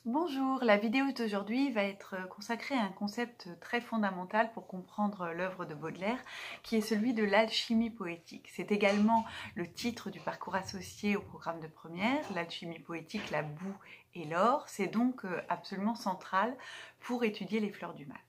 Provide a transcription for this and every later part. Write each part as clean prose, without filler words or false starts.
Bonjour, la vidéo d'aujourd'hui va être consacrée à un concept très fondamental pour comprendre l'œuvre de Baudelaire, qui est celui de l'alchimie poétique. C'est également le titre du parcours associé au programme de première, l'alchimie poétique, la boue et l'or. C'est donc absolument central pour étudier les fleurs du mal.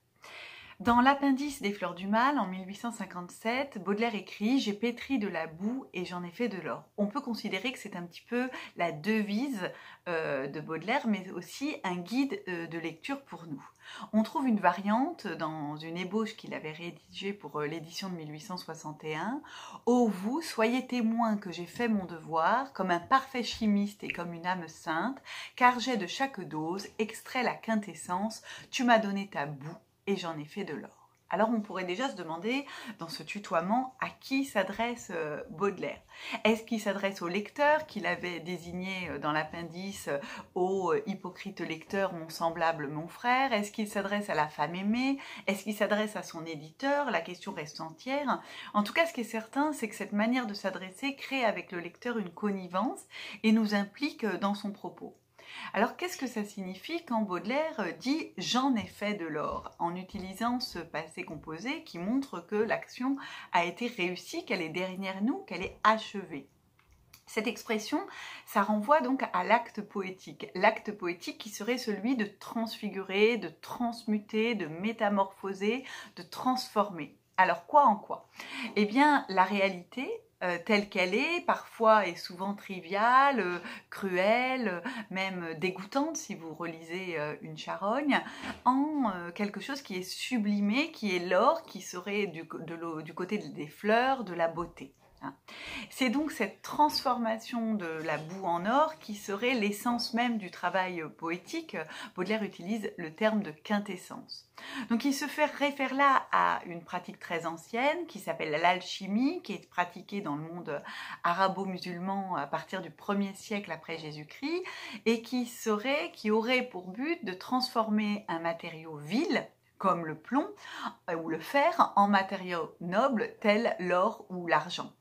Dans l'appendice des Fleurs du Mal, en 1857, Baudelaire écrit « J'ai pétri de la boue et j'en ai fait de l'or ». On peut considérer que c'est un petit peu la devise de Baudelaire, mais aussi un guide de lecture pour nous. On trouve une variante dans une ébauche qu'il avait rédigée pour l'édition de 1861. « Ô vous, soyez témoins que j'ai fait mon devoir, comme un parfait chimiste et comme une âme sainte, car j'ai de chaque dose extrait la quintessence, tu m'as donné ta boue. Et j'en ai fait de l'or. » Alors on pourrait déjà se demander, dans ce tutoiement, à qui s'adresse Baudelaire. Est-ce qu'il s'adresse au lecteur qu'il avait désigné dans l'appendice ô hypocrite lecteur, mon semblable, mon frère? Est-ce qu'il s'adresse à la femme aimée? Est-ce qu'il s'adresse à son éditeur? La question reste entière. En tout cas, ce qui est certain, c'est que cette manière de s'adresser crée avec le lecteur une connivence et nous implique dans son propos. Alors, qu'est-ce que ça signifie quand Baudelaire dit « j'en ai fait de l'or » en utilisant ce passé composé qui montre que l'action a été réussie, qu'elle est derrière nous, qu'elle est achevée. Cette expression, ça renvoie donc à l'acte poétique qui serait celui de transfigurer, de transmuter, de métamorphoser, de transformer. Alors, quoi en quoi? Eh bien, la réalité, telle qu'elle est, parfois et souvent triviale, cruelle, même dégoûtante si vous relisez une charogne, en quelque chose qui est sublimé, qui est l'or, qui serait du côté des fleurs, de la beauté. C'est donc cette transformation de la boue en or qui serait l'essence même du travail poétique. Baudelaire utilise le terme de quintessence. Donc il se fait référer là à une pratique très ancienne qui s'appelle l'alchimie, qui est pratiquée dans le monde arabo-musulman à partir du 1er siècle après Jésus-Christ et qui aurait pour but de transformer un matériau vil, comme le plomb ou le fer, en matériaux nobles tels l'or ou l'argent.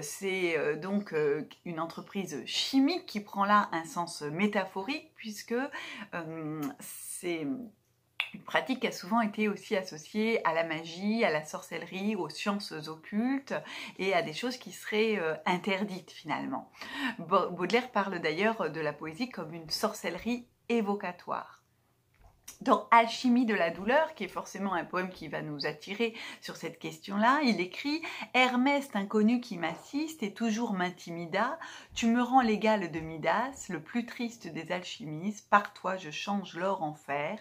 C'est donc une entreprise chimique qui prend là un sens métaphorique puisque c'est une pratique qui a souvent été aussi associée à la magie, à la sorcellerie, aux sciences occultes et à des choses qui seraient interdites finalement. Baudelaire parle d'ailleurs de la poésie comme une sorcellerie évocatoire. Dans Alchimie de la douleur, qui est forcément un poème qui va nous attirer sur cette question-là, il écrit « Hermès inconnu qui m'assiste et toujours m'intimida, tu me rends l'égal de Midas, le plus triste des alchimistes, par toi je change l'or en fer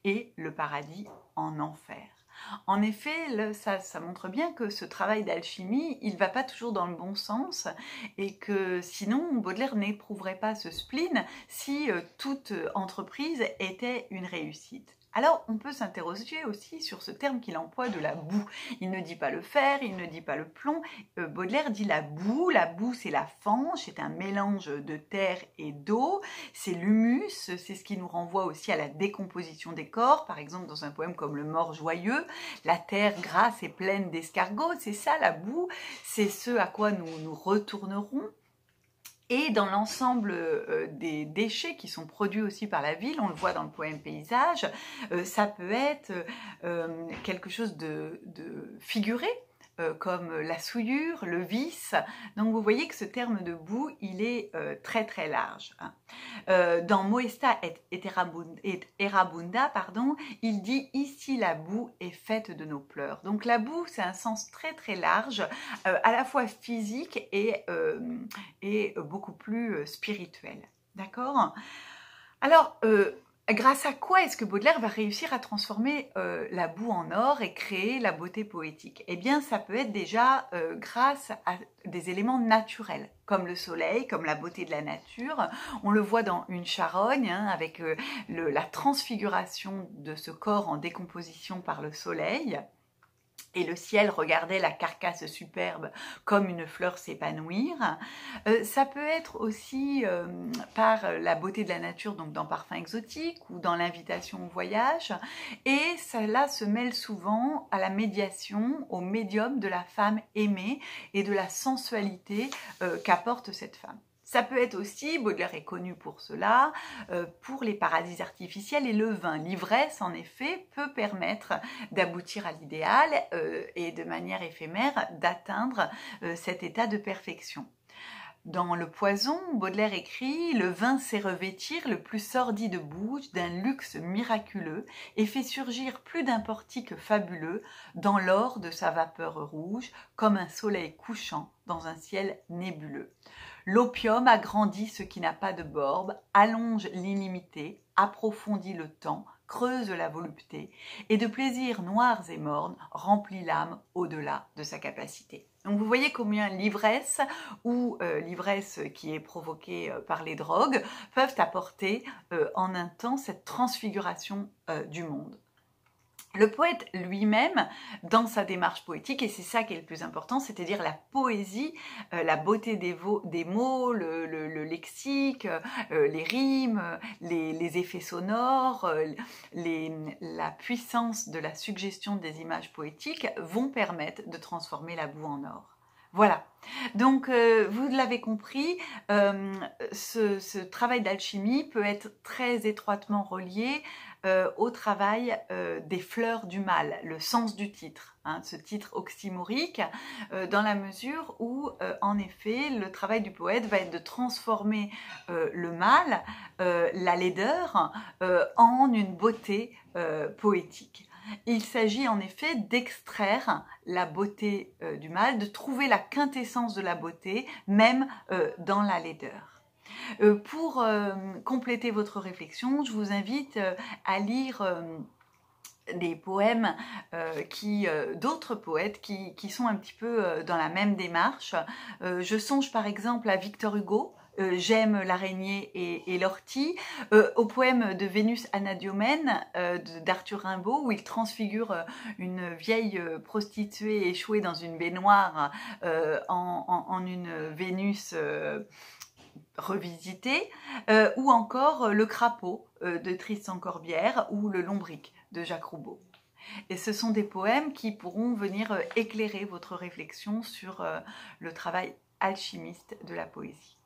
et le paradis en enfer. » En effet, ça montre bien que ce travail d'alchimie, il ne va pas toujours dans le bon sens et que sinon Baudelaire n'éprouverait pas ce spleen si toute entreprise était une réussite. Alors, on peut s'interroger aussi sur ce terme qu'il emploie de la boue. Il ne dit pas le fer, il ne dit pas le plomb. Baudelaire dit la boue. La boue, c'est la fange, c'est un mélange de terre et d'eau. C'est l'humus, c'est ce qui nous renvoie aussi à la décomposition des corps. Par exemple, dans un poème comme Le Mort joyeux, la terre grasse et pleine d'escargots. C'est ça, la boue. C'est ce à quoi nous retournerons. Et dans l'ensemble des déchets qui sont produits aussi par la ville, on le voit dans le poème Paysage, ça peut être quelque chose de figuré, comme la souillure, le vice. Donc vous voyez que ce terme de boue, il est très très large. Dans Moesta et Erabunda, il dit « Ici la boue est faite de nos pleurs ». Donc la boue, c'est un sens très très large, à la fois physique et beaucoup plus spirituel. D'accord? Alors, grâce à quoi est-ce que Baudelaire va réussir à transformer la boue en or et créer la beauté poétique? Eh bien, ça peut être déjà grâce à des éléments naturels, comme le soleil, comme la beauté de la nature. On le voit dans Une charogne, avec la transfiguration de ce corps en décomposition par le soleil. Et le ciel regardait la carcasse superbe comme une fleur s'épanouir. Ça peut être aussi par la beauté de la nature, donc dans Parfum exotique ou dans l'invitation au voyage. Et cela se mêle souvent à la médiation, au médium de la femme aimée et de la sensualité qu'apporte cette femme. Ça peut être aussi, Baudelaire est connu pour cela, pour les paradis artificiels et le vin. L'ivresse, en effet, peut permettre d'aboutir à l'idéal et de manière éphémère d'atteindre cet état de perfection. Dans Le Poison, Baudelaire écrit « Le vin sait revêtir le plus sordide bouge d'un luxe miraculeux et fait surgir plus d'un portique fabuleux dans l'or de sa vapeur rouge, comme un soleil couchant dans un ciel nébuleux. L'opium agrandit ce qui n'a pas de borbe, allonge l'illimité, approfondit le temps, creuse la volupté, et de plaisirs noirs et mornes remplit l'âme au-delà de sa capacité. » Donc vous voyez combien l'ivresse ou l'ivresse qui est provoquée par les drogues peuvent apporter en un temps cette transfiguration du monde. Le poète lui-même, dans sa démarche poétique, et c'est ça qui est le plus important, c'est-à-dire la poésie, la beauté des mots, le lexique, les rimes, les effets sonores, la puissance de la suggestion des images poétiques vont permettre de transformer la boue en or. Voilà, donc vous l'avez compris, ce travail d'alchimie peut être très étroitement relié au travail des fleurs du mal, le sens du titre, hein, ce titre oxymorique, dans la mesure où, en effet, le travail du poète va être de transformer le mal, la laideur, en une beauté poétique. Il s'agit en effet d'extraire la beauté du mal, de trouver la quintessence de la beauté, même dans la laideur. Pour compléter votre réflexion, je vous invite à lire des poèmes d'autres poètes qui sont un petit peu dans la même démarche. Je songe par exemple à Victor Hugo, J'aime l'araignée et l'ortie, au poème de Vénus Anadyomène d'Arthur Rimbaud, où il transfigure une vieille prostituée échouée dans une baignoire en une Vénus revisitée, ou encore Le crapaud de Tristan Corbière ou Le lombric de Jacques Roubaud. Et ce sont des poèmes qui pourront venir éclairer votre réflexion sur le travail alchimiste de la poésie.